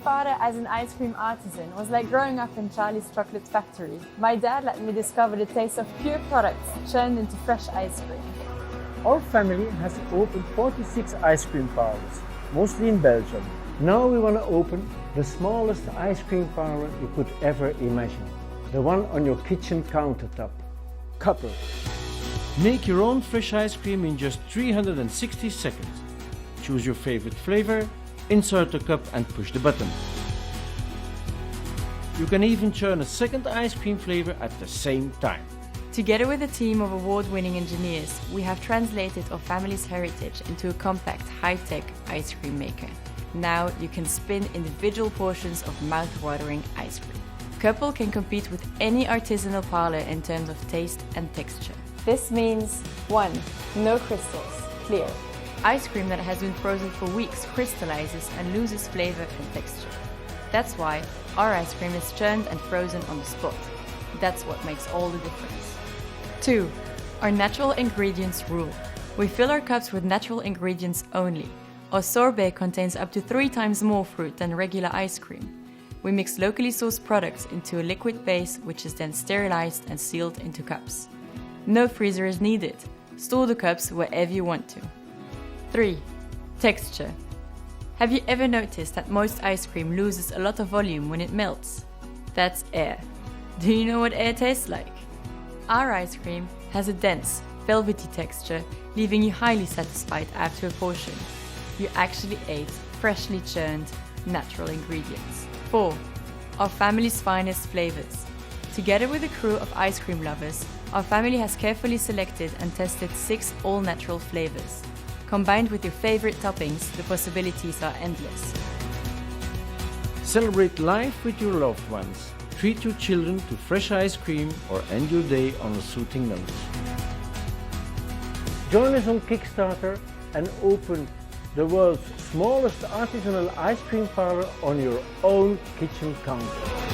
father as an ice cream artisan was like growing up in Charlie's Chocolate Factory. My dad let me discover the taste of pure products churned into fresh ice cream. Our family has opened 46 ice cream parlors, mostly in Belgium. Now we want to open the smallest ice cream parlor you could ever imagine. The one on your kitchen countertop. CUPPLE. Make your own fresh ice cream in just 360 seconds. Choose your favorite flavor, insert the cup and push the button. You can even churn a second ice cream flavor at the same time. Together with a team of award-winning engineers, we have translated our family's heritage into a compact, high-tech ice cream maker. Now you can spin individual portions of mouth-watering ice cream. CUPPLE can compete with any artisanal parlor in terms of taste and texture. This means 1. No crystals, clear. Ice cream that has been frozen for weeks crystallizes and loses flavor and texture. That's why our ice cream is churned and frozen on the spot. That's what makes all the difference. 2. Our natural ingredients rule. We fill our cups with natural ingredients only. Our sorbet contains up to 3 times more fruit than regular ice cream. We mix locally sourced products into a liquid base which is then sterilized and sealed into cups. No freezer is needed. Store the cups wherever you want to. 3. Texture. Have you ever noticed that most ice cream loses a lot of volume when it melts? That's air. Do you know what air tastes like? Our ice cream has a dense, velvety texture, leaving you highly satisfied after a portion. You actually ate freshly churned, natural ingredients. 4. Our family's finest flavors. Together with a crew of ice cream lovers, our family has carefully selected and tested 6 all-natural flavors. Combined with your favorite toppings, the possibilities are endless. Celebrate life with your loved ones. Treat your children to fresh ice cream or end your day on a soothing note. Join us on Kickstarter and open the world's smallest artisanal ice cream parlor on your own kitchen counter.